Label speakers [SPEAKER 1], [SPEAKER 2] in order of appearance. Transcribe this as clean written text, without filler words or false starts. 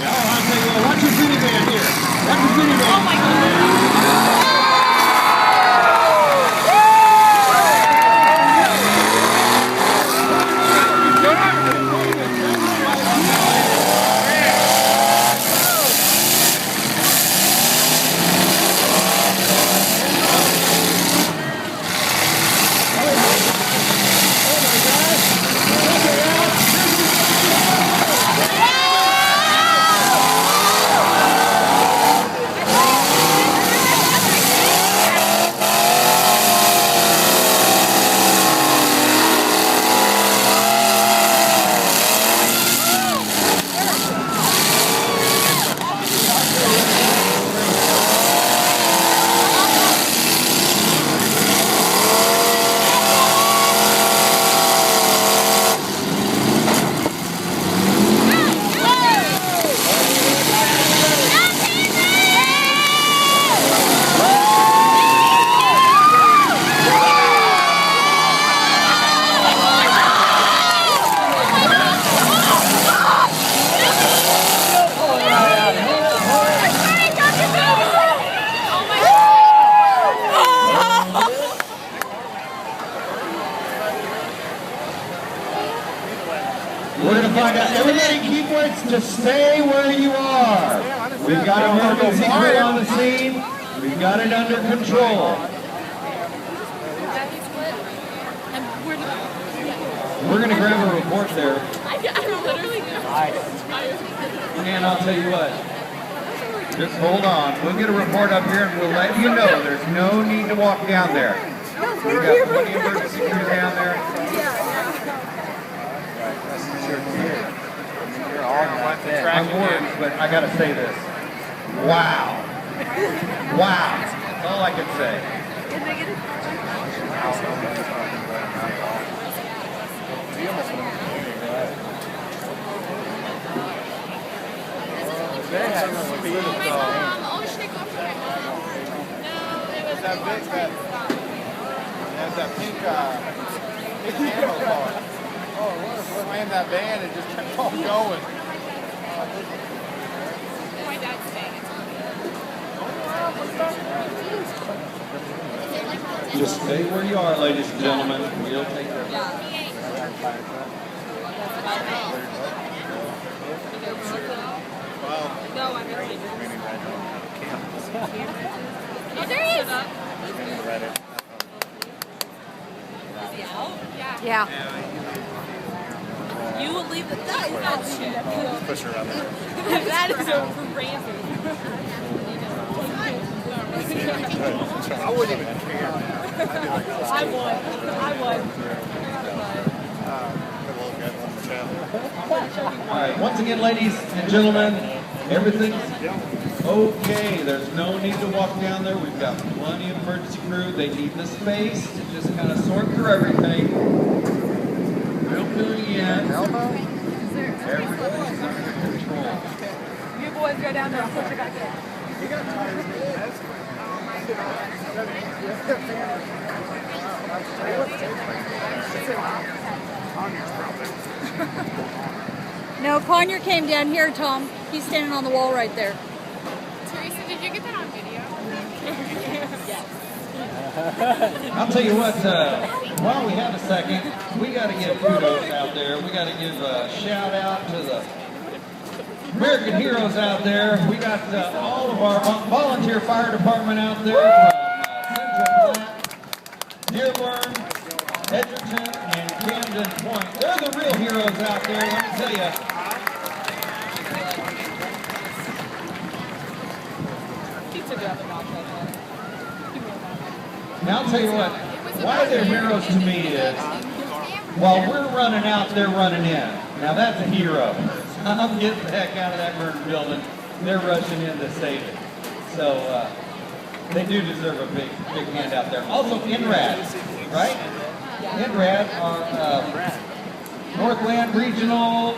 [SPEAKER 1] I'll tell you what, watch your minivan here. Watch your minivan.
[SPEAKER 2] Oh my goodness.
[SPEAKER 1] We're going to find out. Everybody keep weights to stay where you are. We've got emergency crew on the scene. We've got it under control. We're going to grab a report there. And I'll tell you what. Just hold on. We'll get a report up here and we'll let you know there's no need to walk down there. We've got plenty of emergency crew down there. I'm worried, but I gotta say this. Wow. Wow. That's all I can say.
[SPEAKER 3] They had speed, though. That big, there's that pink camo car. Oh, slammed that van and just kept on going.
[SPEAKER 2] My dad's saying it's
[SPEAKER 1] Just stay where you are, ladies and gentlemen. We'll take care of it.
[SPEAKER 2] No, I'm really Oh, there he is. Is he out? Yeah. You will leave the that shit.
[SPEAKER 3] Push her up there.
[SPEAKER 2] That is a rampage.
[SPEAKER 3] I wouldn't even care.
[SPEAKER 2] I would.
[SPEAKER 1] All right, once again, ladies and gentlemen, everything's okay. There's no need to walk down there. We've got plenty of emergency crew. They need the space to just kind of sort through everything. Don't do it yet. Everything's under control.
[SPEAKER 2] You boys go down there. I'll put you back in.
[SPEAKER 4] No, Conyer came down here, Tom. He's standing on the wall right there.
[SPEAKER 2] Teresa, did you get that on video? Yes.
[SPEAKER 1] I'll tell you what, while we have a second, we got to give kudos out there. We got to give a shout out to the American heroes out there. We got all of our volunteer fire department out there from Central Platte, Dearborn, Edgerton, and Camden Point. They're the real heroes out there, let me tell you. Now I'll tell you what, why they're heroes to me is, while we're running out, they're running in. Now that's a hero. I'm getting the heck out of that burning building. They're rushing in to save it. So they do deserve a big hand out there. Also NRAD, right? NRAD are Northland Regional